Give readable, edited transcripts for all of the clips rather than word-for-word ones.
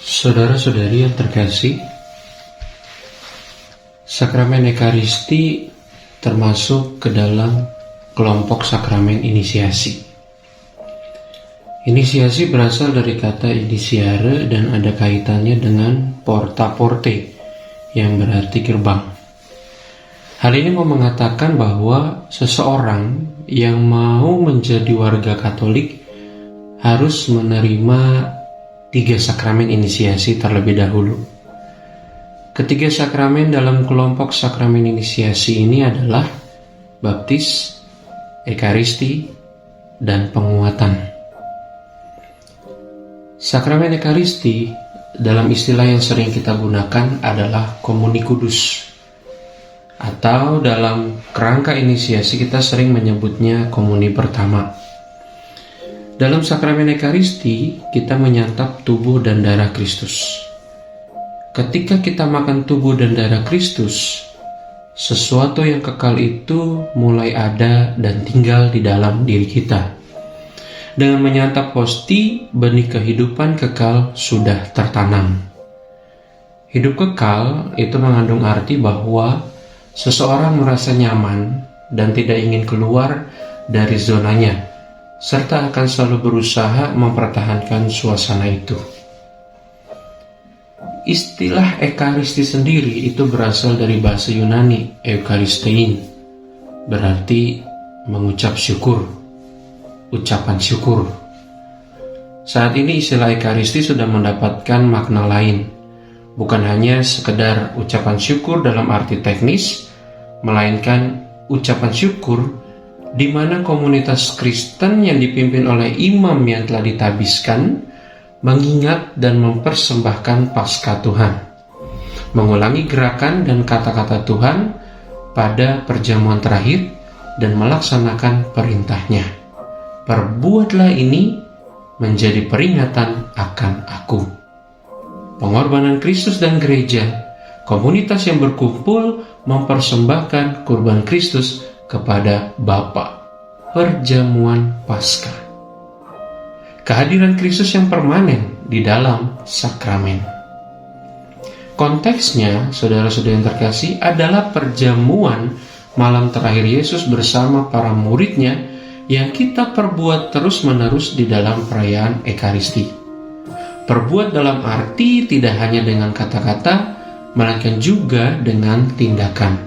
Saudara-saudari yang terkasih, sakramen Ekaristi termasuk ke dalam kelompok sakramen inisiasi. Inisiasi berasal dari kata initiare dan ada kaitannya dengan porta porte yang berarti gerbang. Hal ini mau mengatakan bahwa seseorang yang mau menjadi warga Katolik harus menerima 3 sakramen inisiasi terlebih dahulu. Ketiga sakramen dalam kelompok sakramen inisiasi ini adalah baptis, Ekaristi, dan penguatan. Sakramen Ekaristi dalam istilah yang sering kita gunakan adalah komuni kudus, atau dalam kerangka inisiasi kita sering menyebutnya komuni pertama. Dalam sakramen Ekaristi, kita menyantap tubuh dan darah Kristus. Ketika kita makan tubuh dan darah Kristus, sesuatu yang kekal itu mulai ada dan tinggal di dalam diri kita. Dengan menyantap hosti, benih kehidupan kekal sudah tertanam. Hidup kekal itu mengandung arti bahwa seseorang merasa nyaman dan tidak ingin keluar dari zonanya, serta akan selalu berusaha mempertahankan suasana itu. Istilah Ekaristi sendiri itu berasal dari bahasa Yunani, Eukaristein, berarti mengucap syukur, ucapan syukur. Saat ini istilah Ekaristi sudah mendapatkan makna lain, bukan hanya sekedar ucapan syukur dalam arti teknis, melainkan ucapan syukur di mana komunitas Kristen yang dipimpin oleh imam yang telah ditabiskan mengingat dan mempersembahkan Paskah Tuhan, mengulangi gerakan dan kata-kata Tuhan pada perjamuan terakhir dan melaksanakan perintahnya. Perbuatlah ini menjadi peringatan akan aku. Pengorbanan Kristus dan gereja, komunitas yang berkumpul mempersembahkan kurban Kristus kepada Bapa. Perjamuan Paskah. Kehadiran Kristus yang permanen di dalam sakramen. Konteksnya, saudara-saudara yang terkasih, adalah perjamuan malam terakhir Yesus bersama para muridnya yang kita perbuat terus-menerus di dalam perayaan Ekaristi. Perbuat dalam arti tidak hanya dengan kata-kata, melainkan juga dengan tindakan.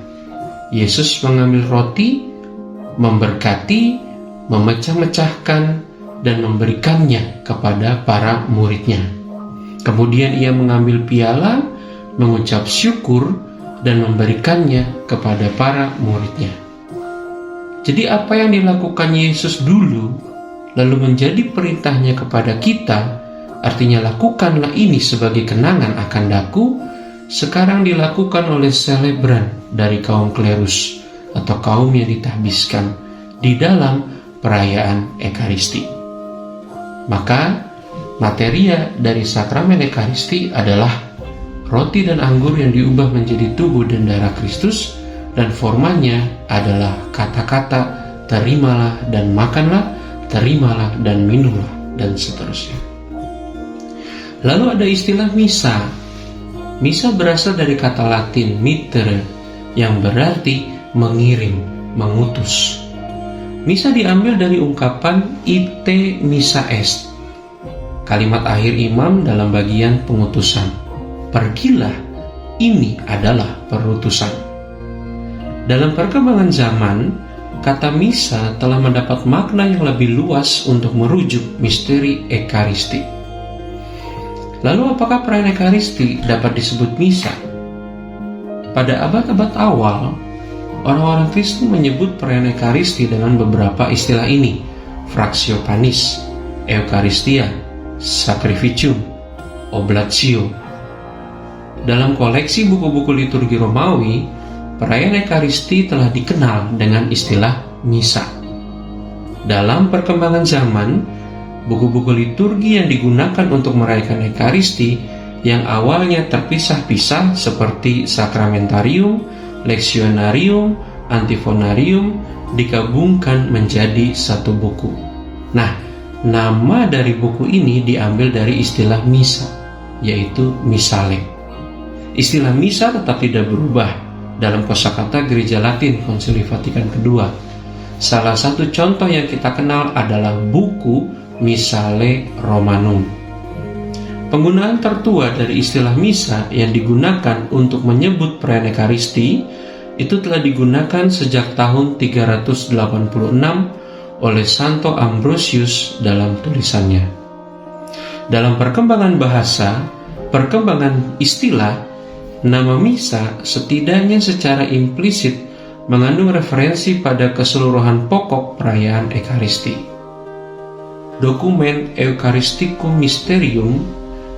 Yesus mengambil roti, memberkati, memecah-mecahkan, dan memberikannya kepada para muridnya. Kemudian ia mengambil piala, mengucap syukur, dan memberikannya kepada para muridnya. Jadi apa yang dilakukan Yesus dulu, lalu menjadi perintahnya kepada kita, artinya lakukanlah ini sebagai kenangan akan daku, sekarang dilakukan oleh selebran dari kaum klerus atau kaum yang ditahbiskan di dalam perayaan Ekaristi. Maka materia dari sakramen Ekaristi adalah roti dan anggur yang diubah menjadi tubuh dan darah Kristus, dan formanya adalah kata-kata terimalah dan makanlah, terimalah dan minumlah, dan seterusnya. Lalu ada istilah misa. Misa berasal dari kata Latin mittere yang berarti mengirim, mengutus. Misa diambil dari ungkapan ite missa est, kalimat akhir imam dalam bagian pengutusan. Pergilah, ini adalah perutusan. Dalam perkembangan zaman, kata misa telah mendapat makna yang lebih luas untuk merujuk misteri Ekaristi. Lalu apakah perayaan Ekaristi dapat disebut misa? Pada abad-abad awal, orang-orang Kristen menyebut perayaan Ekaristi dengan beberapa istilah ini: Fractio Panis, Eucharistia, Sacrificium, Oblatio. Dalam koleksi buku-buku liturgi Romawi, perayaan Ekaristi telah dikenal dengan istilah misa. Dalam perkembangan zaman, buku-buku liturgi yang digunakan untuk merayakan Ekaristi yang awalnya terpisah-pisah seperti Sakramentarium, Lectionarium, Antiphonarium digabungkan menjadi satu buku. Nah, nama dari buku ini diambil dari istilah misa, yaitu misale. Istilah misa tetap tidak berubah dalam kosakata Gereja Latin Konsili Vatikan II. Salah satu contoh yang kita kenal adalah buku Missale Romanum. Penggunaan tertua dari istilah misa yang digunakan untuk menyebut perayaan Ekaristi itu telah digunakan sejak tahun 386 oleh Santo Ambrosius dalam tulisannya. Dalam perkembangan bahasa, perkembangan istilah, nama misa setidaknya secara implisit mengandung referensi pada keseluruhan pokok perayaan Ekaristi. Dokumen Eucharisticum Mysterium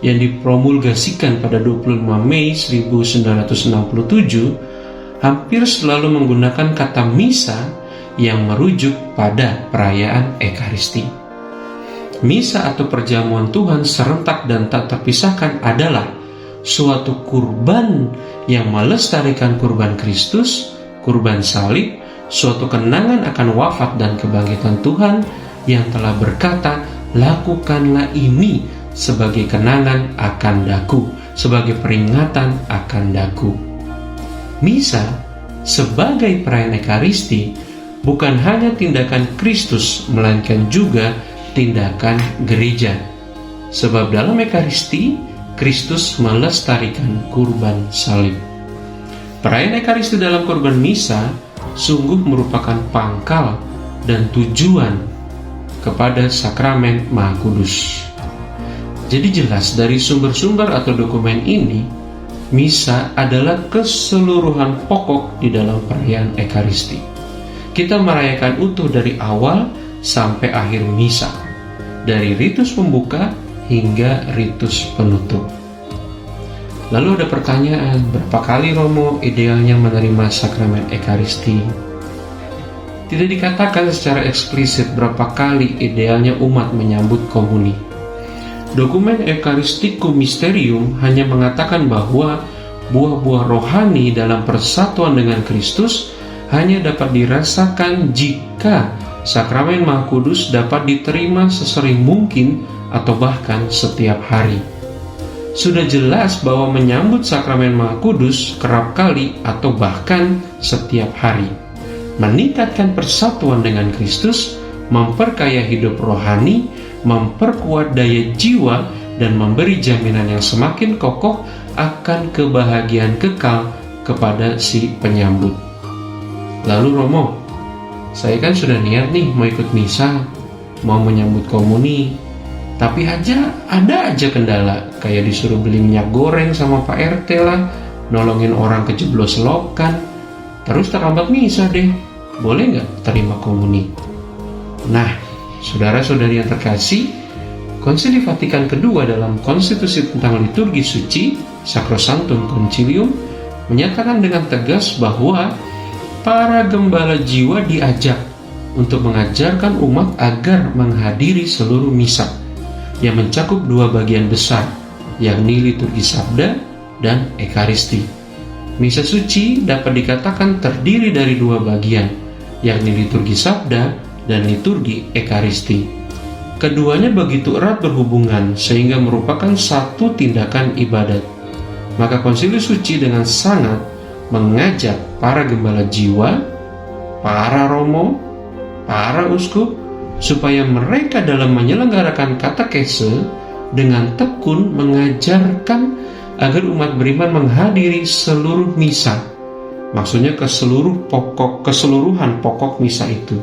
yang dipromulgasikan pada 25 Mei 1967 hampir selalu menggunakan kata misa yang merujuk pada perayaan Ekaristi. Misa atau perjamuan Tuhan serentak dan tak terpisahkan adalah suatu kurban yang melestarikan kurban Kristus, kurban salib, suatu kenangan akan wafat dan kebangkitan Tuhan yang telah berkata, "Lakukanlah ini sebagai kenangan akan daku, sebagai peringatan akan daku." Misa sebagai perayaan Ekaristi bukan hanya tindakan Kristus, melainkan juga tindakan gereja. Sebab dalam Ekaristi, Kristus melestarikan kurban salib. Perayaan Ekaristi dalam kurban misa sungguh merupakan pangkal dan tujuan kepada sakramen Maha Kudus. Jadi jelas dari sumber-sumber atau dokumen ini, misa adalah keseluruhan pokok di dalam perayaan Ekaristi. Kita merayakan utuh dari awal sampai akhir misa, dari ritus pembuka hingga ritus penutup. Lalu ada pertanyaan, berapa kali Romo idealnya menerima sakramen Ekaristi? Tidak dikatakan secara eksplisit berapa kali idealnya umat menyambut komuni. Dokumen Eucharisticum Mysterium hanya mengatakan bahwa buah-buah rohani dalam persatuan dengan Kristus hanya dapat dirasakan jika sakramen Maha Kudus dapat diterima sesering mungkin atau bahkan setiap hari. Sudah jelas bahwa menyambut sakramen Maha Kudus kerap kali atau bahkan setiap hari meningkatkan persatuan dengan Kristus, memperkaya hidup rohani, memperkuat daya jiwa, dan memberi jaminan yang semakin kokoh akan kebahagiaan kekal kepada si penyambut. Lalu Romo, saya kan sudah niat nih mau ikut misa, mau menyambut komuni, tapi ada aja kendala, kayak disuruh beli minyak goreng sama Pak RT lah, nolongin orang kejeblos selokan, terus terlambat misa deh, boleh nggak terima komuni? Nah, saudara-saudari yang terkasih, Konsili Vatikan II dalam konstitusi tentang liturgi suci, Sacrosanctum Concilium, menyatakan dengan tegas bahwa para gembala jiwa diajak untuk mengajarkan umat agar menghadiri seluruh misa yang mencakup dua bagian besar, yakni liturgi sabda dan Ekaristi. Misa suci dapat dikatakan terdiri dari dua bagian, yakni liturgi sabda dan liturgi Ekaristi. Keduanya begitu erat berhubungan sehingga merupakan satu tindakan ibadat. Maka Konsili Suci dengan sangat mengajak para gembala jiwa, para romo, para uskup, supaya mereka dalam menyelenggarakan katekese dengan tekun mengajarkan agar umat beriman menghadiri seluruh misa. Maksudnya keseluruhan pokok misa itu,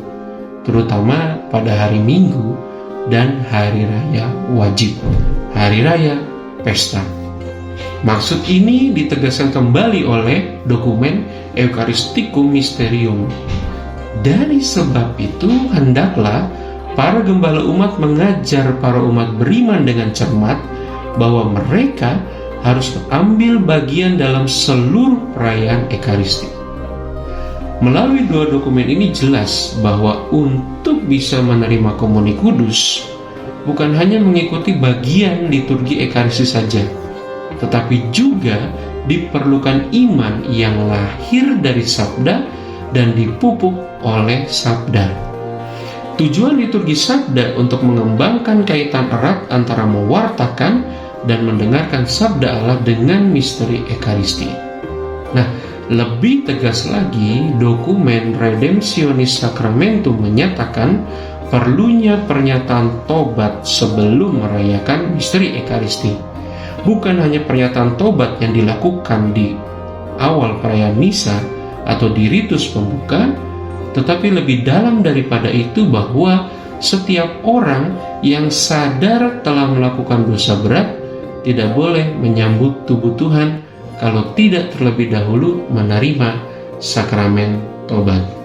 terutama pada hari Minggu dan hari raya wajib, hari raya pesta. Maksud ini ditegaskan kembali oleh dokumen Eucharisticum Mysterium. Dari sebab itu, hendaklah para gembala umat mengajar para umat beriman dengan cermat bahwa mereka harus mengambil bagian dalam seluruh perayaan Ekaristi. Melalui dua dokumen ini jelas bahwa untuk bisa menerima komuni kudus, bukan hanya mengikuti bagian liturgi Ekaristi saja, tetapi juga diperlukan iman yang lahir dari sabda dan dipupuk oleh sabda. Tujuan liturgi sabda untuk mengembangkan kaitan erat antara mewartakan dan mendengarkan sabda Allah dengan misteri Ekaristi. Nah, lebih tegas lagi, dokumen Redemptionis Sacramentum menyatakan perlunya pernyataan tobat sebelum merayakan misteri Ekaristi. Bukan hanya pernyataan tobat yang dilakukan di awal perayaan misa atau di ritus pembuka, tetapi lebih dalam daripada itu bahwa setiap orang yang sadar telah melakukan dosa berat tidak boleh menyambut tubuh Tuhan kalau tidak terlebih dahulu menerima sakramen tobat.